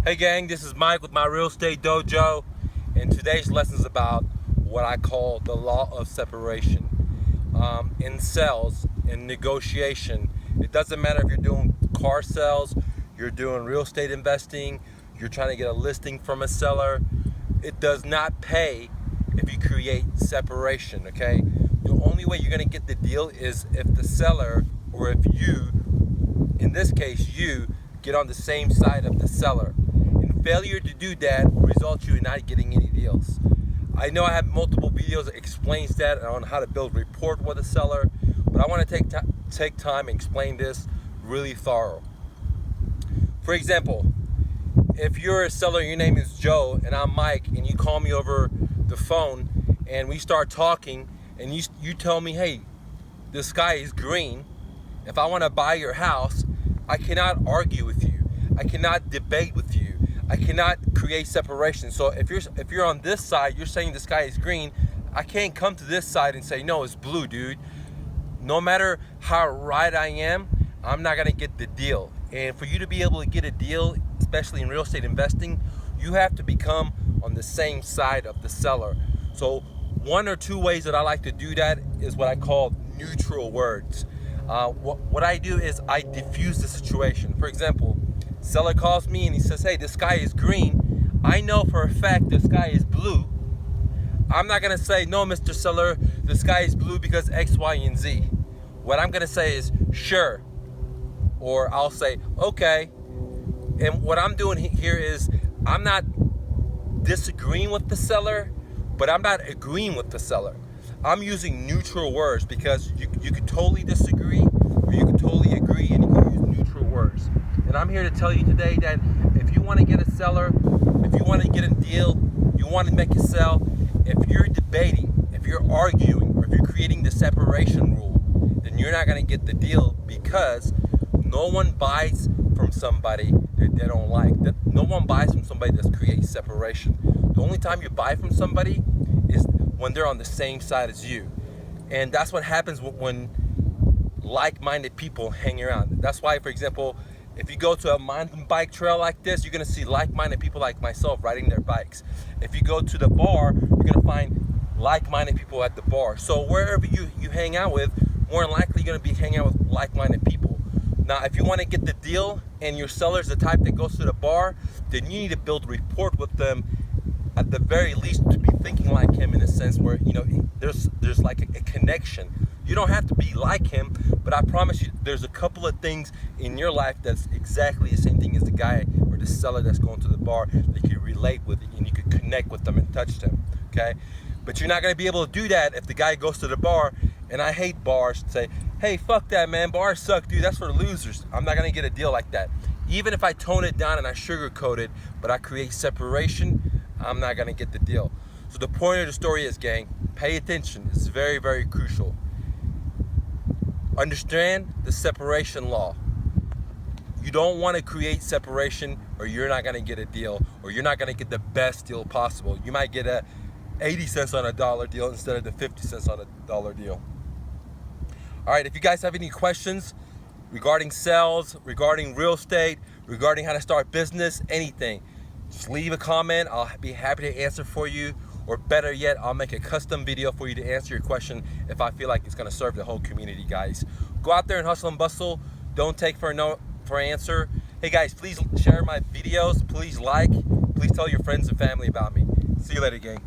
Hey gang, this is Mike with my Real Estate Dojo, and today's lesson is about what I call the law of separation. In sales, in negotiation, it doesn't matter if you're doing car sales, you're doing real estate investing, you're trying to get a listing from a seller. It does not pay if you create separation, okay? The only way you're gonna get the deal is if the seller, or if you, in this case you, get on the same side of the seller. And failure to do that will result you in not getting any deals. I know I have multiple videos that explains that on how to build rapport with a seller, but I want to take time and explain this really thorough. For example, if you're a seller, your name is Joe and I'm Mike, and you call me over the phone and we start talking and you tell me, hey, the sky is green. If I want to buy your house, I cannot argue with you. I cannot debate with you. I cannot create separation. So if you're on this side, you're saying the sky is green, I can't come to this side and say, no, it's blue, dude. No matter how right I am, I'm not gonna get the deal. And for you to be able to get a deal, especially in real estate investing, you have to become on the same side of the seller. So one or two ways that I like to do that is what I call neutral words. What I do is I diffuse the situation. For example, seller calls me and he says, hey, the sky is green. I know for a fact the sky is blue. I'm not gonna say, no, Mr. Seller, the sky is blue because X, Y, and Z. What I'm gonna say is, sure. Or I'll say, okay. And what I'm doing here is, I'm not disagreeing with the seller, but I'm not agreeing with the seller. I'm using neutral words because you could totally disagree or you could totally agree, and you can use neutral words. And I'm here to tell you today that if you want to get a seller, if you want to get a deal, you want to make a sell, if you're debating, if you're arguing, or if you're creating the separation rule, then you're not going to get the deal, because no one buys from somebody that they don't like. No one buys from somebody that creates separation. The only time you buy from somebody is when they're on the same side as you. And that's what happens when like-minded people hang around. That's why, for example, if you go to a mountain bike trail like this, you're gonna see like-minded people like myself riding their bikes. If you go to the bar, you're gonna find like-minded people at the bar. So wherever you hang out with, more than likely you're gonna be hanging out with like-minded people. Now, if you wanna get the deal and your seller's the type that goes to the bar, then you need to build rapport with them, at the very least to be thinking like him, in a sense where, you know, there's like a connection. You don't have to be like him, but I promise you there's a couple of things in your life that's exactly the same thing as the guy or the seller that's going to the bar that you relate with, and you could connect with them and touch them, okay? But you're not gonna be able to do that if the guy goes to the bar, and I hate bars, say, hey, fuck that, man, bars suck, dude, that's for losers. I'm not gonna get a deal like that. Even if I tone it down and I sugarcoat it, but I create separation, I'm not gonna get the deal. So the point of the story is, gang, pay attention. It's very, very crucial. Understand the separation law. You don't want to create separation, or you're not gonna get a deal, or you're not gonna get the best deal possible. You might get a 80 cents on a dollar deal instead of the 50 cents on a dollar deal. All right, if you guys have any questions regarding sales, regarding real estate, regarding how to start business, anything, just leave a comment. I'll be happy to answer for you, or better yet, I'll make a custom video for you to answer your question if I feel like it's gonna serve the whole community, guys. Go out there and hustle and bustle. Don't take for an answer. Hey guys, please share my videos. Please like. Please tell your friends and family about me. See you later, gang.